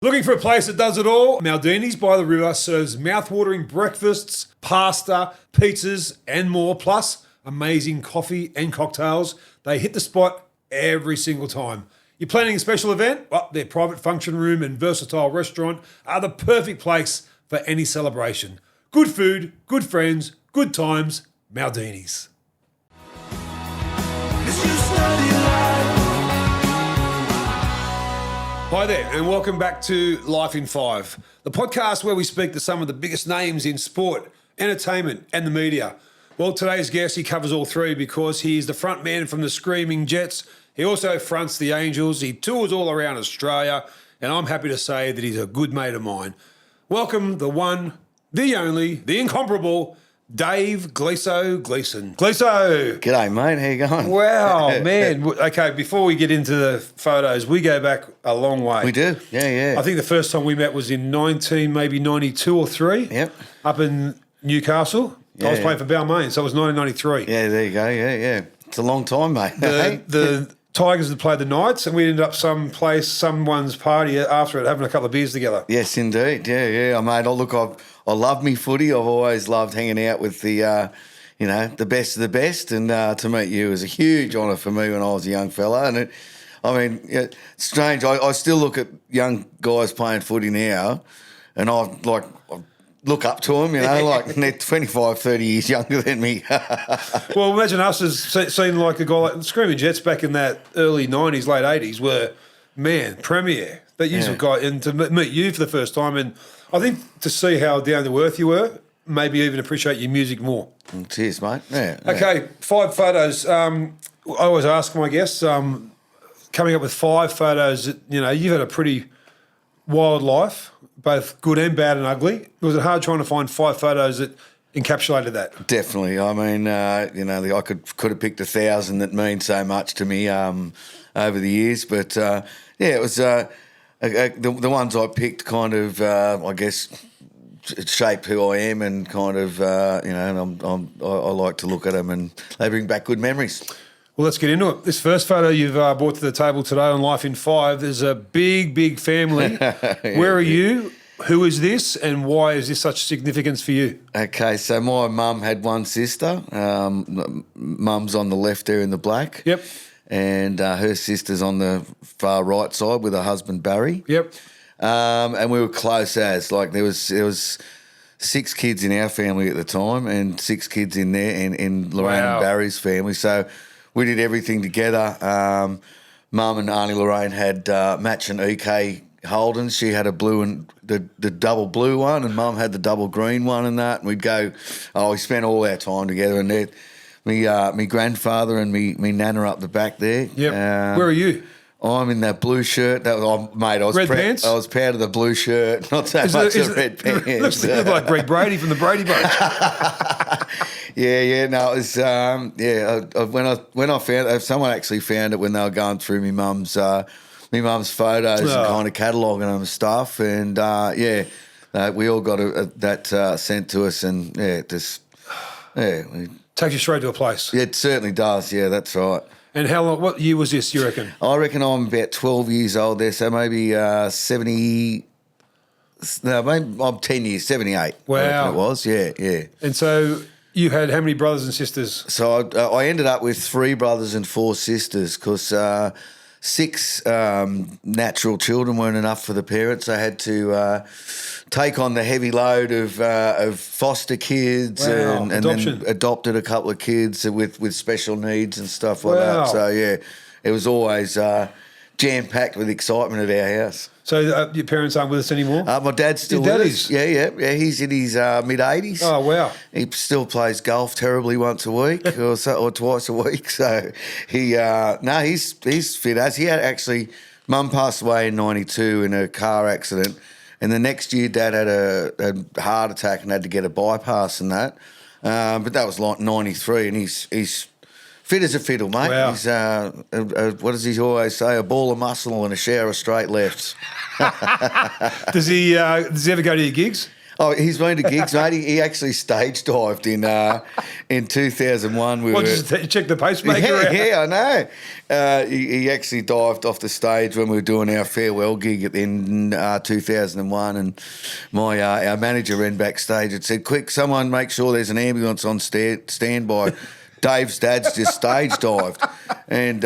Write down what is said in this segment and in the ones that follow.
Looking for a place that does it all? Maldini's by the River serves mouth-watering breakfasts, pasta, pizzas and more, plus amazing coffee and cocktails. They hit the spot every single time. You're planning a special event? Well, their private function room and versatile restaurant are the perfect place for any celebration. Good food, good friends, good times, Maldini's. Hi there, and welcome back to Life in 5, the podcast where we speak to some of the biggest names in sport, entertainment, and the media. Well, today's guest, he covers all three because he is the front man from the Screaming Jets. He also fronts the Angels. He tours all around Australia, and I'm happy to say that he's a good mate of mine. Welcome, the one, the only, the incomparable, Dave Gleeso Gleeson. Gleeso! G'day, mate. How you going? Wow, man. Okay, before we get into the photos, we go back a long way. We do. Yeah. I think the first time we met was in 92 or 3. Yep. Up in Newcastle. I was playing for Balmain, so it was 1993. Yeah, there you go. Yeah. It's a long time, mate. The Tigers had played the Knights, and we ended up someone's party after it, having a couple of beers together. Yes, indeed. Yeah, mate. I love me footy. I've always loved hanging out with the best of the best, and to meet you was a huge honour for me when I was a young fella. And it's strange. I still look at young guys playing footy now, and I look up to them, like they're 25, 30 years younger than me. Well, imagine us as seen like a guy like Screaming Jets back in that early 90s, late 80s were, man, premier. That you got, and to meet you for the first time, and I think to see how down to earth you were, maybe even appreciate your music more. Cheers, mate. Yeah. Okay, 5 photos. I always ask my guests, coming up with 5 photos that, you've had a pretty wild life, both good and bad and ugly. Was it hard trying to find 5 photos that encapsulated that? Definitely. I mean, I could have picked 1,000 that mean so much to me over the years, but it was the ones I picked kind of, I guess, shape who I am, and kind of, I like to look at them and they bring back good memories. Well, let's get into it. This first photo you've brought to the table today on Life in 5, there's a big, big family. Where are you? Who is this, and why is this such significance for you? Okay, so my mum had one sister. Mum's on the left there in the black. Yep. And her sister's on the far right side with her husband Barry. Yep. And we were close as, like, there was 6 kids in our family at the time and 6 kids in there in Lorraine and Barry's family. So we did everything together. Mum and Auntie Lorraine had matching EK Holdens. She had a blue and the double blue one, and Mum had the double green one and that. And we'd go, we spent all our time together. And there, me grandfather and me nana up the back there. Yep. Where are you? I'm in that blue shirt. That was, mate, I was pants? I was proud of the blue shirt, not so much the red pants. Looks like Greg Brady from the Brady Bunch. No, it was when I found it, someone actually found it when they were going through my mum's photos and kind of cataloguing them and stuff, and we all got that sent to us, and takes you straight to a place. It certainly does. Yeah, that's right. And how long? What year was this, you reckon? I reckon I'm about 12 years old there, so maybe 70. No, maybe I'm 10 years, 78. Wow, it was. Yeah. And so you had how many brothers and sisters? So I ended up with 3 brothers and 4 sisters because 6 natural children weren't enough for the parents. I had to take on the heavy load of foster kids and then adopted a couple of kids with special needs and stuff like that. So, it was always jam-packed with excitement at our house. So your parents aren't with us anymore? My dad's still with us. Yeah. He's in his mid-80s. Oh, wow. He still plays golf terribly once a week or twice a week. So he's fit as. He had actually, Mum passed away in 92 in a car accident. And the next year, Dad had a heart attack and had to get a bypass and that. But that was like 93, and he's fit as a fiddle, mate. Wow. He's what does he always say? A ball of muscle and a shower of straight lefts. Does he ever go to your gigs? Oh, he's been to gigs, mate. He actually stage dived in 2001. Just check the pacemaker out. Yeah, I know. He actually dived off the stage when we were doing our farewell gig in 2001, and our manager ran backstage and said, "Quick, someone make sure there's an ambulance on standby." Dave's dad's just stage dived, and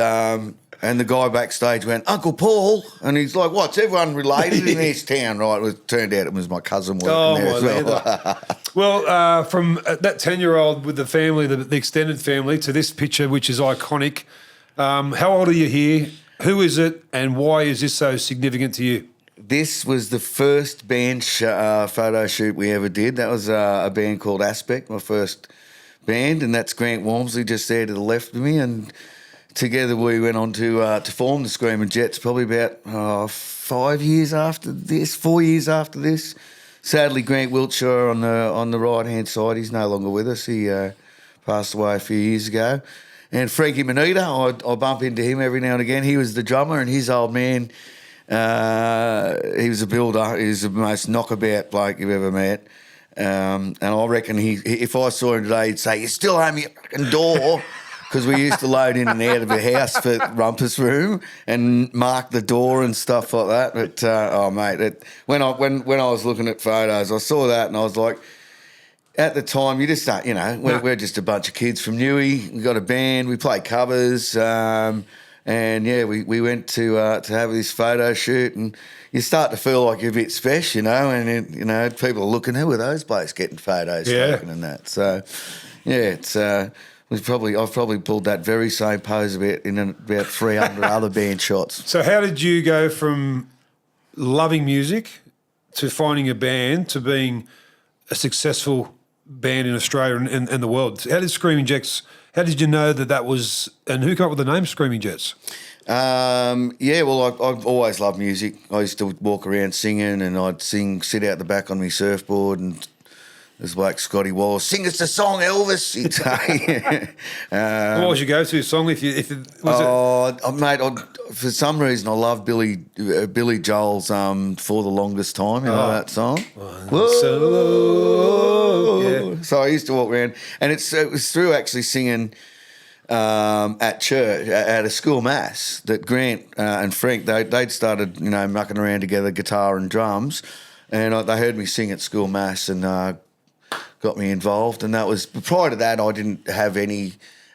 the guy backstage went, "Uncle Paul," and he's like, "What's everyone related in this town?" Right? It turned out it was my cousin working there as well. Well, from that 10-year-old with the family, the extended family, to this picture, which is iconic. How old are you here? Who is it, and why is this so significant to you? This was the first band photo shoot we ever did. That was a band called Aspect, my first band, and that's Grant Walmsley just there to the left of me, and together we went on to form the Screaming Jets probably about 4 years after this. Sadly, Grant Wiltshire on the right-hand side, he's no longer with us. He passed away a few years ago. And Frankie Manita, I bump into him every now and again. He was the drummer, and his old man, he was a builder. He was the most knockabout bloke you've ever met. And I reckon if I saw him today, he'd say, "You still owe me a fucking door." Because we used to load in and out of the house for Rumpus Room and mark the door and stuff like that. But mate, when I was looking at photos, I saw that and I was like, at the time, you just start, we're just a bunch of kids from Newey. We got a band, we play covers, and yeah, we went to have this photo shoot, and you start to feel like you're a bit special, and people are looking, who are those blokes getting photos taken and that. So yeah, it's. I've probably pulled that very same pose in about 300 other band shots. So how did you go from loving music to finding a band to being a successful band in Australia and the world? How did Screaming Jets, how did you know that was, and who came up with the name Screaming Jets? I've always loved music. I used to walk around singing, and I'd sit out the back on my surfboard, and there's like Scotty Wallace, "Sing us a song, Elvis." He'd say. What was your go-to song? For some reason, I love Billy Joel's "For the Longest Time." You know that song. So I used to walk around, and it was through actually singing at church at a school mass that Grant and Frank they'd started mucking around together, guitar and drums, and they heard me sing at school mass and. Got me involved, and that was prior to that. I didn't have any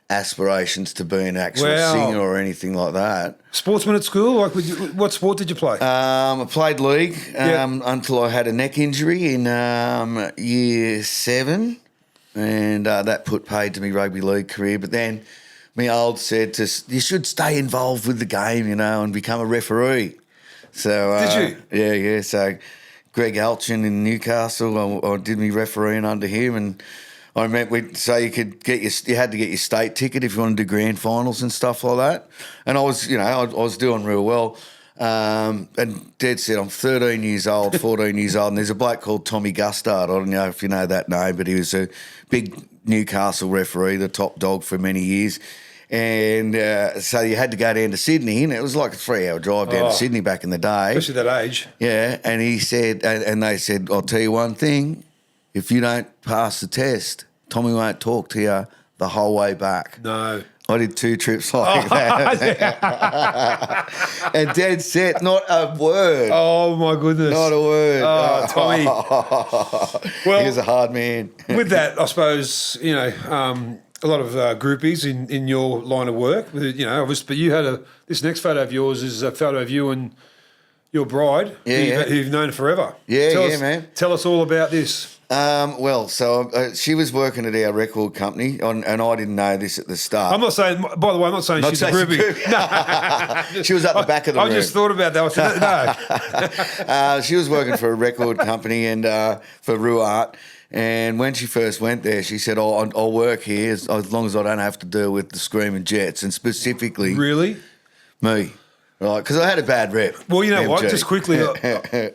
aspirations to be an actual singer or anything like that. Sportsman at school? Like, what sport did you play? I played league until I had a neck injury in year 7, and that put paid to me rugby league career. But then my old said, "You should stay involved with the game, and become a referee." So did you? Yeah. So. Greg Alchin in Newcastle. I did me refereeing under him, and I remember so you had to get your state ticket if you wanted to do grand finals and stuff like that. And I was doing real well. And Dad said, I'm 13 years old, 14 years old, and there's a bloke called Tommy Gustard. I don't know if you know that name, but he was a big Newcastle referee, the top dog for many years. And so you had to go down to Sydney, and it was like a 3-hour drive down to Sydney back in the day. Especially that age. Yeah, and he said, and they said, "I'll tell you one thing, if you don't pass the test, Tommy won't talk to you the whole way back." No. I did 2 trips like that. And Dad said, not a word. Oh, my goodness. Not a word. Oh, Tommy. Well, he was a hard man. With that, I suppose, a lot of groupies in your line of work, obviously, but you had this next photo of yours is a photo of you and your bride, who you've known forever. Man. Tell us all about this. She was working at our record company, and I didn't know this at the start. I'm not saying, by the way, she's a groupie. No. She was at the back of the room. I just thought about that. I said, no. She was working for a record company and for Ruart. And when she first went there, she said, I'll work here as long as I don't have to deal with the Screaming Jets, and specifically... Really? Me. Right, because I had a bad rep. Well, you know MG. What? Just quickly,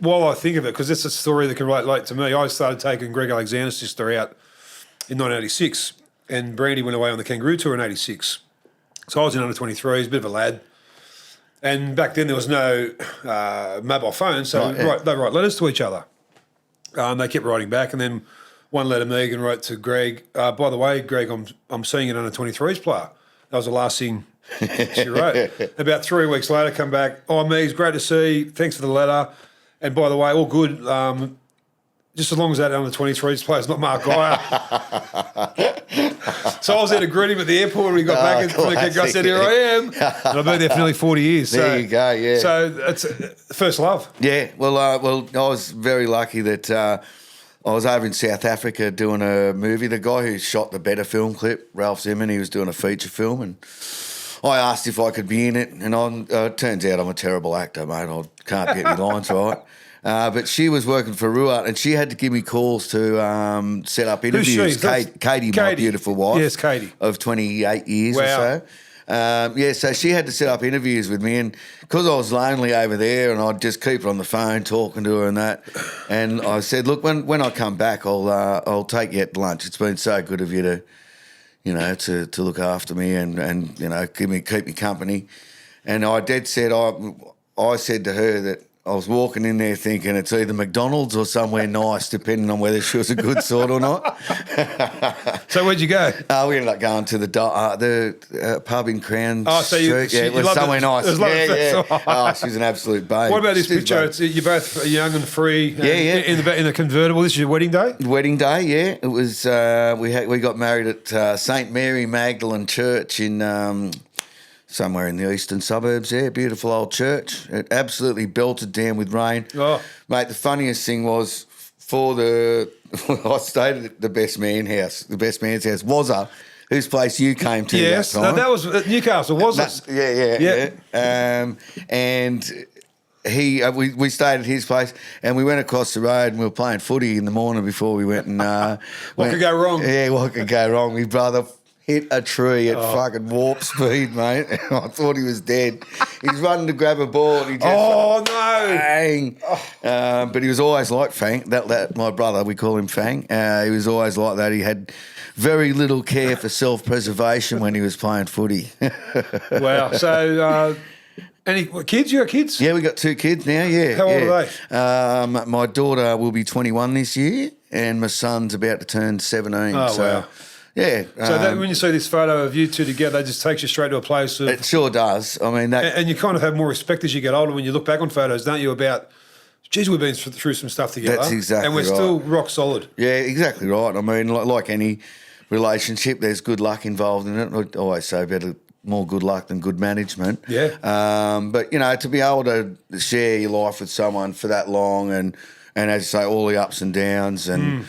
while I think of it, because it's a story that can relate to me, I started taking Greg Alexander's sister out in 1986, and Brandy went away on the Kangaroo Tour in 86. So I was in under 23s, a bit of a lad. And back then there was no mobile phone, so they write letters to each other. They kept writing back, and then one letter Megan wrote to Greg. By the way, Greg, I'm seeing an under 23s player. That was the last thing she wrote. About 3 weeks later, come back. Oh, Megs, great to see. Thanks for the letter. And by the way, all good. Just as long as that under 23s player is not Mark Geyer. So I was there to greet him at the airport when we got back. And I said, here I am. And I've been there for nearly 40 years. There you go, yeah. So it's first love. Yeah, well, I was very lucky that I was over in South Africa doing a movie. The guy who shot the Better film clip, Ralph Zimmerman, he was doing a feature film, and I asked if I could be in it, and it turns out I'm a terrible actor, mate. I can't get any lines right. But she was working for Ruat, and she had to give me calls to set up interviews. Who's she? Katie, my beautiful wife. Yes, Katie. Of 28 years wow. or so. So she had to set up interviews with me, and because I was lonely over there, and I'd just keep her on the phone talking to her and that. And I said, look, when I come back, I'll take you out to lunch. It's been so good of you to look after me and keep me company. And I said to her that I was walking in there thinking it's either McDonald's or somewhere nice, depending on whether she was a good sort or not. So where'd you go? We ended up going to the pub in Crown Street. Yeah, it was somewhere nice. Oh, she's an absolute babe. What about this picture? You're both young and free. In the convertible. This is your wedding day? Wedding day, yeah. It was. We got married at St Mary Magdalene Church in somewhere in the eastern suburbs there. Beautiful old church. It absolutely belted down with rain. Oh. Mate, the funniest thing was I stayed at the best man's house, Wazza, whose place you came to that time. Yes, that was at Newcastle, was it? Yeah. And we stayed at his place, and we went across the road, and we were playing footy in the morning before we went and... what could go wrong? Yeah, what could go wrong? My brother hit a tree at fucking warp speed, mate. I thought he was dead. He's running to grab a ball, and he just bang. But he was always like Fang. That my brother, we call him Fang. He was always like that. He had very little care for self-preservation when he was playing footy. Wow. So, any kids? You got kids? Yeah, we got 2 kids now. Yeah. How old are they? My daughter will be 21 this year, and my son's about to turn 17. Oh, wow. Yeah. So when you see this photo of you two together, it just takes you straight to a place of... It sure does. I mean... And you kind of have more respect as you get older when you look back on photos, don't you, about, geez, we've been through some stuff together. That's exactly and we're right. still rock solid. Yeah, exactly right. I mean, like any relationship, there's good luck involved in it. I always say more good luck than good management. Yeah. But, to be able to share your life with someone for that long and as you say, all the ups and downs and,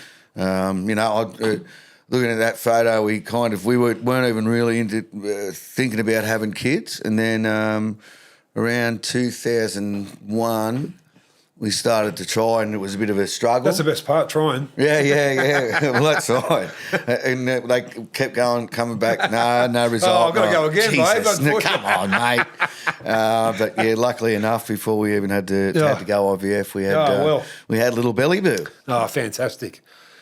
looking at that photo, we weren't even really into thinking about having kids, and then around 2001 we started to try, and it was a bit of a struggle. That's the best part, trying. Yeah. Well, that's right. And they kept coming back. No result. Oh, I've got to go again, Jesus. mate. Come on, mate. But yeah, luckily enough, before we even had to go IVF, we had little belly boo. Oh, fantastic.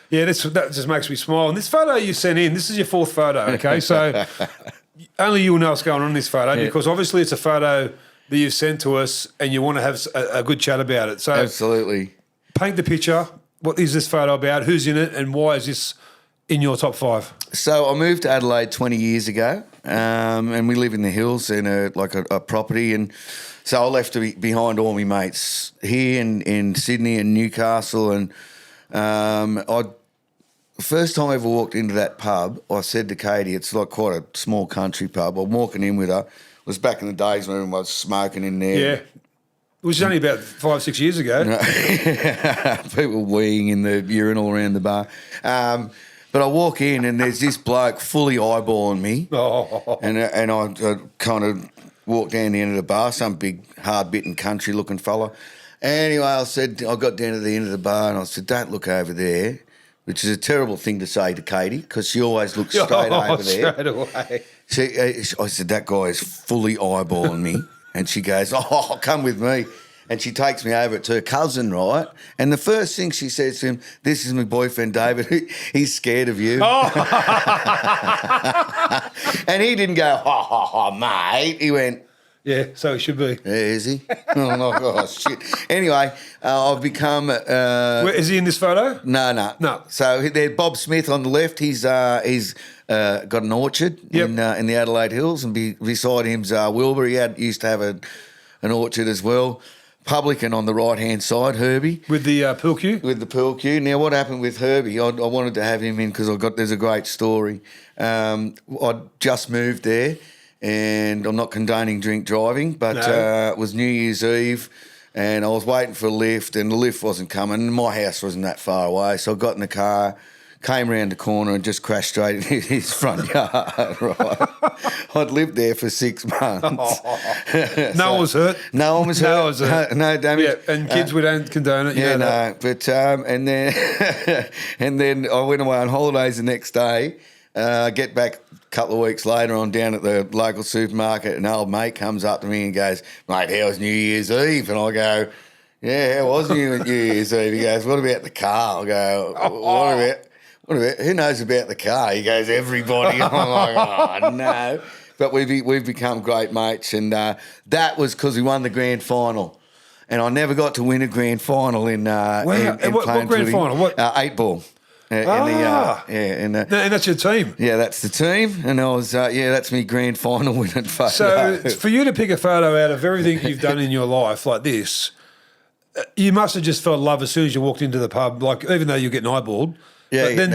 Yeah, that just makes me smile. And this photo you sent in, this is your 4th photo, okay? So only you will know what's going on in this photo because obviously it's a photo that you've sent to us and you want to have a good chat about it. So absolutely. Paint the picture. What is this photo about? Who's in it? And why is this in your top 5? So I moved to Adelaide 20 years ago and we live in the hills in a property, and so I left behind all my mates here in Sydney and Newcastle, and first time I ever walked into that pub, I said to Katie, it's like quite a small country pub. I'm walking in with her. It was back in the days when everyone was smoking in there. Yeah. Which is only about 5-6 years ago. People weeing in the urinal around the bar. But I walk in and there's this bloke fully eyeballing me. Oh. And I kind of walk down the end of the bar, some big, hard-bitten country-looking fella. Anyway, I got down to the end of the bar and I said, don't look over there, which is a terrible thing to say to Katie because she always looks straight over there. Straight away. I said, that guy is fully eyeballing me. And she goes, oh, come with me. And she takes me over to her cousin, right? And the first thing she says to him, this is my boyfriend, David. He's scared of you. Oh. And he didn't go, ha, ha, ha, mate. He went, Yeah, so he should be. Yeah, is he? Oh, my gosh, shit. Anyway, I've become... Where, is he in this photo? No. No. So there, Bob Smith on the left, he's got an orchard in the Adelaide Hills, and beside him's Wilbur. He used to have an orchard as well. Publican on the right-hand side, Herbie. With the pool cue? With the pool cue. Now, what happened with Herbie, I wanted to have him in because there's a great story. I just moved there, and I'm not condoning drink driving, but it was New Year's Eve, and I was waiting for a lift, and the lift wasn't coming, and my house wasn't that far away, so I got in the car, came round the corner and just crashed straight into his front yard, right? I'd lived there for 6 months. No one was hurt. No one was hurt. No one was hurt. No damage. Yeah, and kids, we don't condone it. Yeah, no. But, and then and then I went away on holidays the next day. Get back a couple of weeks later, I'm down at the local supermarket, and an old mate comes up to me and goes, "Mate, how was New Year's Eve?" And I go, "Yeah, how was New Year's Eve?" He goes, "What about the car?" I go, What about, who knows about the car? He goes, "Everybody." I'm like, "Oh, no." But we've become great mates, and that was because we won the grand final. And I never got to win a grand final in what grand final? What? 8-ball. And that's your team. Yeah, that's the team. And I was, that's me grand final winning photo. So for you to pick a photo out of everything you've done in your life like this, you must have just felt love as soon as you walked into the pub, like even though you're getting eyeballed. Yeah, but then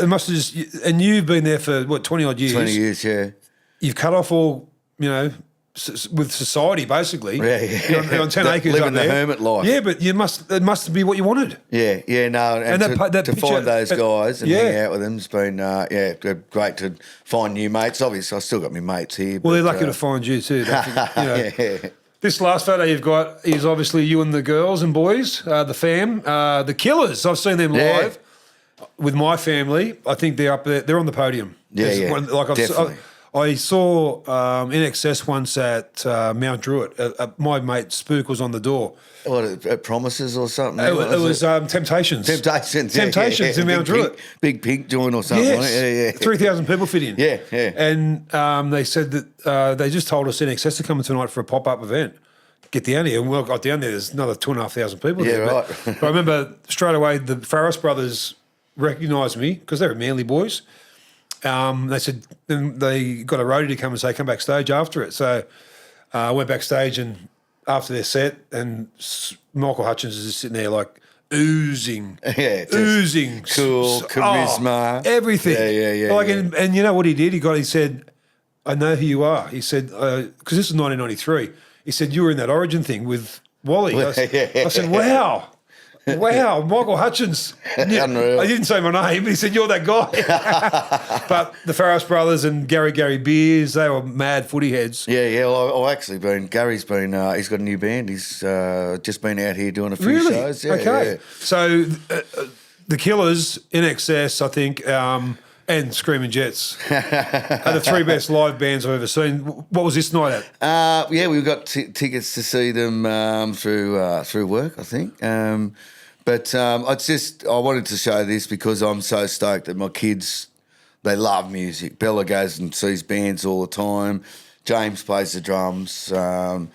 it must have just, and you've been there for what, 20 odd years? 20 years, yeah. You've cut off all, with society basically. Yeah. You're on 10 acres living up there. the hermit life. Yeah, but it must be what you wanted. Yeah, no. And that to picture, find those guys and hang out with them has been, great to find new mates. Obviously, I've still got my mates here. Well, they're lucky to find you too. Yeah. This last photo you've got is obviously you and the girls and boys, the fam, the Killers. I've seen them live with my family. I think they're up there. They're on the podium. Yeah, definitely. I saw In Excess once at Mount Druitt. My mate Spook was on the door. What, Promises or something? It was Temptations. Temptations in Mount Druitt. Big pink joint or something. Yes. 3,000 people fit in. Yeah. And they said that they just told us In Excess to come tonight for a pop-up event. Get down here. And when I got down there, there's another 2,500 people there. Yeah, right. But I remember straight away the Farris brothers recognised me because they were Manly boys. They said then they got a roadie to come and say, come backstage after it. So I went backstage and after their set, and Michael Hutchins is just sitting there like oozing, oozing. Cool, charisma. Everything. Yeah. Like, and you know what he did? He said, I know who you are. He said, because this is 1993. He said, you were in that Origin thing with Wally. I said, wow. Wow, Michael Hutchins. Unreal. I didn't say my name, but he said, you're that guy. But the Farris brothers and Gary Beers, they were mad footy heads. Yeah. Well, I've actually been, Gary's been, he's got a new band. He's just been out here doing a few shows. Yeah, okay. Yeah. So the Killers, In Excess, I think, and Screaming Jets are the three best live bands I've ever seen. What was this night at? We got tickets to see them through work, I think. But I wanted to show this because I'm so stoked that my kids, they love music. Bella goes and sees bands all the time. James plays the drums. So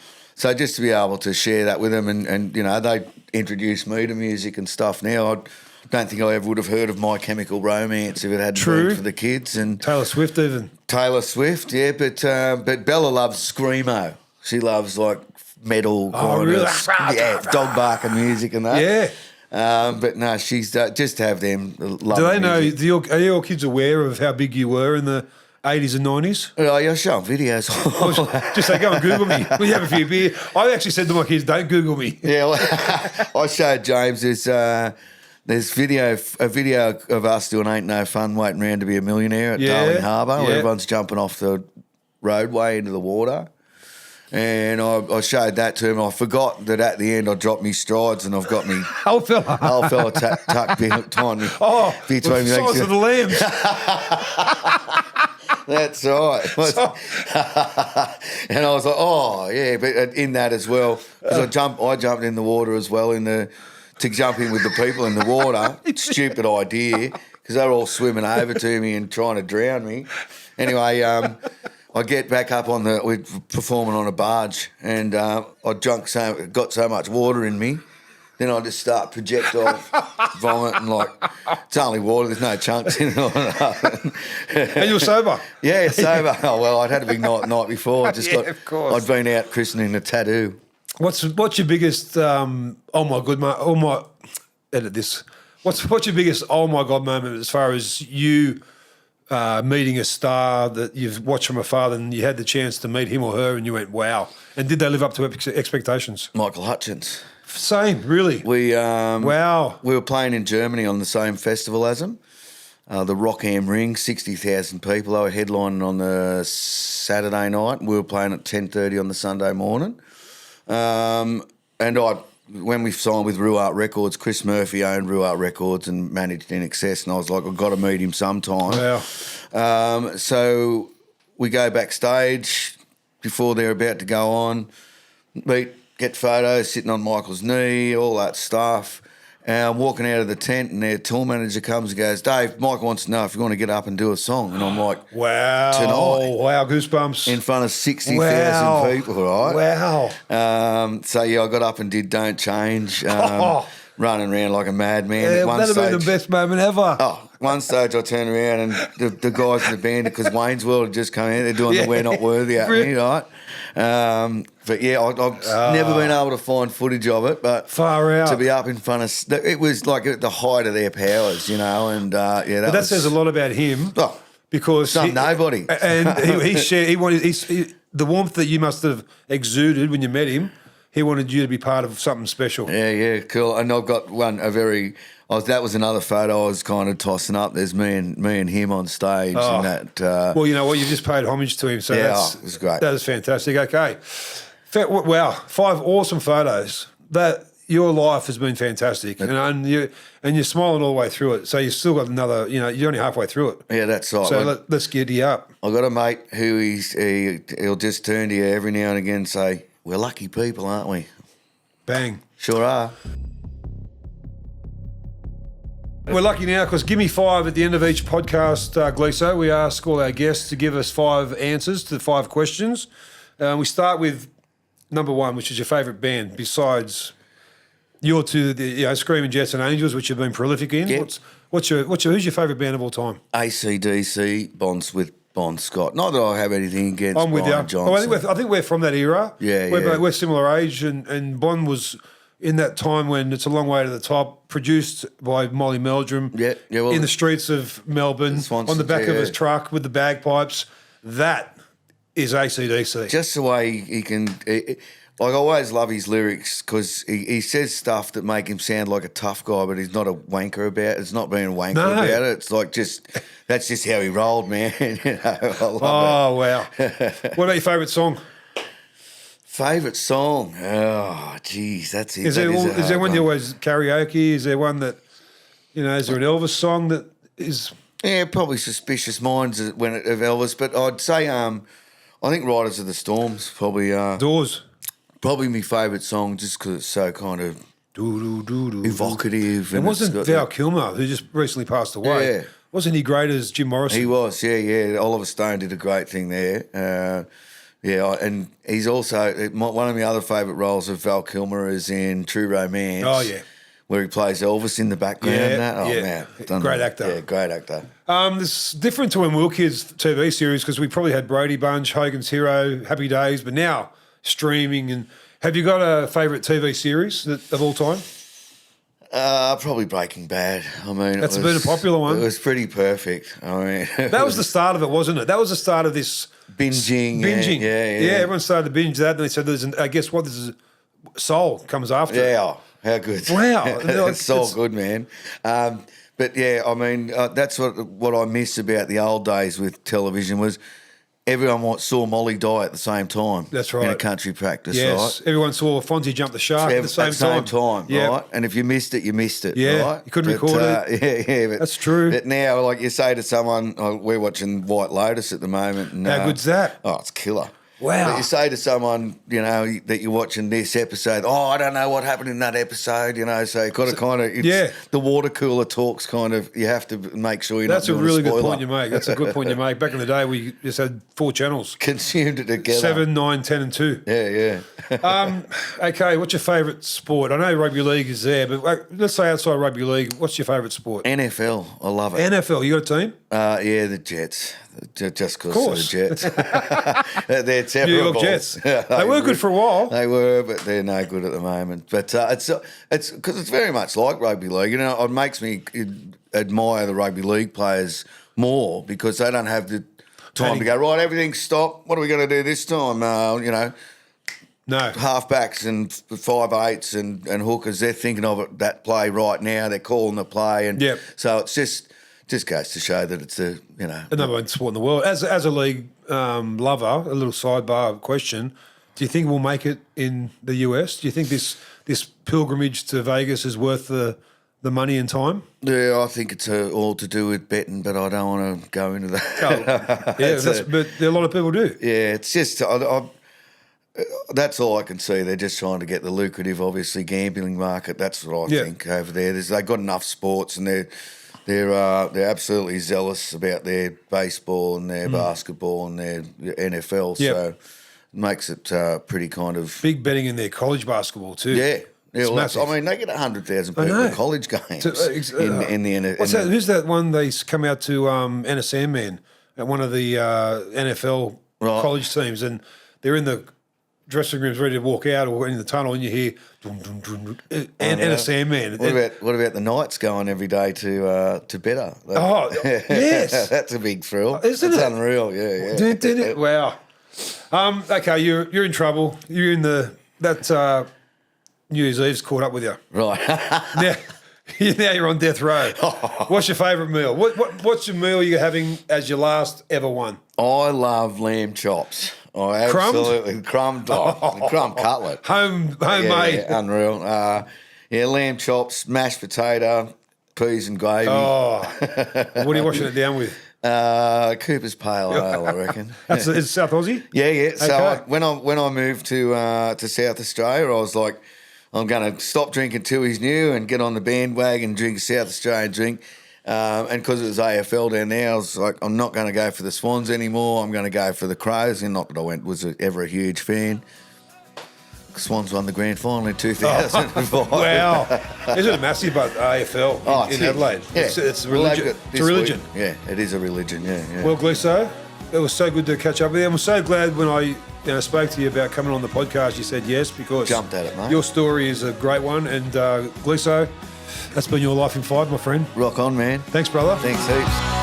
just to be able to share that with them and they introduced me to music and stuff. Now I don't think I ever would have heard of My Chemical Romance if it hadn't been for the kids. And Taylor Swift even. Taylor Swift, yeah. But Bella loves screamo. She loves like metal kind of dog barking music and that. Yeah. But no, she's just to have them love. Do they know? Music. Are your kids aware of how big you were in the 80s and 90s? Oh, yeah, I show them videos. Just say, go and Google me. We have a few beer. I actually said to my kids, don't Google me. Yeah, well, I showed James there's a video of us doing Ain't No Fun waiting around to be a millionaire at Darling Harbour where everyone's jumping off the roadway into the water. And I showed that to him. I forgot that at the end I dropped me strides and I've got me old fella tucked behind me. Between the size of the lambs. That's right. And I was like, but in that as well, because I jumped in the water as well to jump in with the people in the water. Stupid idea, because they were all swimming over to me and trying to drown me. Anyway, I get back up we're performing on a barge, and I got so much water in me. Then I just start projectile vomiting like it's only water. There's no chunks in it. And you're sober? Yeah, sober. Oh well, I'd had a big night before. Of course. I'd been out christening a tattoo. What's your biggest? Edit this. What's your biggest? Oh my god moment as far as you meeting a star that you've watched from afar, and you had the chance to meet him or her, and you went wow. And did they live up to expectations? Michael Hutchins. Same, really. Wow. We were playing in Germany on the same festival as him, the Rockham Ring, 60,000 people. They were headlining on the Saturday night. We were playing at 10:30 on the Sunday morning. When we signed with Ruart Records, Chris Murphy owned Ruart Records and managed In Excess, and I was like, I've got to meet him sometime. Wow. So we go backstage before they're about to go on, get photos, sitting on Michael's knee, all that stuff. And I'm walking out of the tent, and their tour manager comes and goes, Dave, Michael wants to know if you want to get up and do a song. And I'm like, wow. Tonight. Wow, goosebumps. In front of 60,000 people, right? Wow. So, yeah, I got up and did Don't Change, running around like a madman. Yeah, that'd have been the best moment ever. Oh, one stage I turned around and the guys in the band, because Wayne's World had just come in, they're doing the We're Not Worthy at me, right? But yeah, I've never been able to find footage of it, but far out to be up in front of it was like at the height of their powers, you know, and that says a lot about him. Oh, because nobody, and he wanted the warmth that you must have exuded when you met him. He wanted you to be part of something special. Yeah, cool. And I've got that was another photo I was kind of tossing up. There's me and him on stage, and that. Well, you know what? You've just paid homage to him, so it was great. That is fantastic. Okay, wow, 5 awesome photos. That your life has been fantastic, and you're smiling all the way through it. So you've still got another. You know, you're only halfway through it. Yeah, that's right. So let's get you up. I got a mate who he'll just turn to you every now and again and say, "We're lucky people, aren't we?" Bang. Sure are. We're lucky now because give me 5 at the end of each podcast, Gleeso. We ask all our guests to give us 5 answers to the 5 questions. We start with number 1, which is your favourite band, besides your two, Screaming Jets and Angels, which you've been prolific in. Yep. Who's your favourite band of all time? AC/DC, Bon Scott. Not that I have anything against I'm with Brian you. Johnson. I think we're from that era. Yeah, We're similar age, and Bon was in that time when It's a Long Way to the Top, produced by Molly Meldrum, in the streets of Melbourne, on the back of his truck with the bagpipes. That is AC/DC. Just the way he can... I always love his lyrics because he says stuff that make him sound like a tough guy, but he's not a wanker about it. It's not being a wanker about it. It's like that's just how he rolled, man. I love wow. What about your favourite song? Favourite song? Oh, geez, that's it. Is there one you always karaoke? Is there one that, is there an Elvis song that is... Yeah, probably Suspicious Minds of Elvis, but I'd say I think Riders of the Storm's probably... Doors. Probably my favourite song just because it's so kind of evocative. And wasn't Val Kilmer, who just recently passed away, wasn't he great as Jim Morrison? He was, yeah. Oliver Stone did a great thing there. And he's also, one of my other favourite roles of Val Kilmer is in True Romance. Oh, yeah. Where he plays Elvis in the background. Man. Great actor. Yeah, great actor. It's different to when we were kids TV series because we probably had Brady Bunch, Hogan's Hero, Happy Days, but now streaming. And have you got a favourite TV series of all time? Probably Breaking Bad. I mean, that's been a popular one. It was pretty perfect. I mean, that was the start of it, wasn't it? That was the start of this binging. Yeah, everyone started to binge that, and they said, guess what? This is Soul comes after. Yeah, how good! Wow, it's so good, man. But yeah, I mean, that's what I miss about the old days with television was everyone saw Molly die at the same time. That's right. In a country practice, yes. right? Everyone saw Fonzie jump the shark at the same time. Right? And if you missed it, you missed it, yeah. Right? You couldn't record it. Yeah, but that's true. But now, like you say to someone, we're watching White Lotus at the moment. And, how good's that? Oh, it's killer. Wow. But you say to someone, you know, that you're watching this episode, oh, I don't know what happened in that episode, you know, so you've got to kind of, the water cooler talks kind of, you have to make sure you're That's not a doing really spoiler. good point you make. That's a good point you make. Back in the day, we just had 4 channels. Consumed it together. 7, 9, 10 and 2. Yeah. Okay, what's your favourite sport? I know rugby league is there, but let's say outside rugby league, what's your favourite sport? NFL, I love it. NFL, you got a team? Yeah, the Jets. Just because of the Jets. They're terrible. New York Jets. They were good for a while. They were, but they're no good at the moment. But it's because it's very much like rugby league. You know, it makes me admire the rugby league players more because they don't have the time to go, right, everything stop. What are we going to do this time? You know, no halfbacks and 5'8" and hookers. They're thinking of it, that play right now. They're calling the play, and so it's just goes to show that it's the number one sport in the world. As a league lover, a little sidebar question: do you think we'll make it in the US? Do you think this pilgrimage to Vegas is worth the money and time? Yeah, I think it's all to do with betting, but I don't want to go into that. But a lot of people do. Yeah, it's just that's all I can see. They're just trying to get the lucrative, obviously, gambling market. That's what I think over there. They've got enough sports, and they're absolutely zealous about their baseball and their basketball and their NFL. So it makes it pretty kind of big betting in their college basketball too. Yeah. It's massive. I mean, they get 100,000 people in college games in the NFL. What's that? Who's that one they come out to Enter Sandman at one of the NFL college teams, and they're in the dressing rooms ready to walk out or in the tunnel, and you hear dum, dum, dum, and a Sandman. What about the Knights going every day to better? Oh, yes, that's a big thrill. Isn't it? It's unreal. Yeah. Wow. Okay, you're in trouble. You're in that New Year's Eve's caught up with you. Right. now you're on death row. What's your favourite meal? What's your meal you're having as your last ever one? I love lamb chops. Oh, absolutely. Crumb cutlet. Homemade. Yeah, unreal. Lamb chops, mashed potato, peas and gravy. Oh, what are you washing it down with? Cooper's Pale Ale, I reckon. Is it South Aussie? Yeah. So when I moved to South Australia, I was like, I'm going to stop drinking Tooheys New and get on the bandwagon and drink a South Australian drink. And because it was AFL down there, I was like, I'm not going to go for the Swans anymore. I'm going to go for the Crows. And not that I was ever a huge fan. Swans won the grand final in 2005. Wow. Isn't it massive about AFL in Adelaide? Yeah. It's a religion. It's a religion. Yeah, it is a religion, yeah. Well, Gleeso, it was so good to catch up with you. I'm so glad when I spoke to you about coming on the podcast, you said yes, because jumped at it, mate. Your story is a great one. And Gleeso, that's been your Life in 5, my friend. Rock on, man. Thanks, brother. Thanks heaps.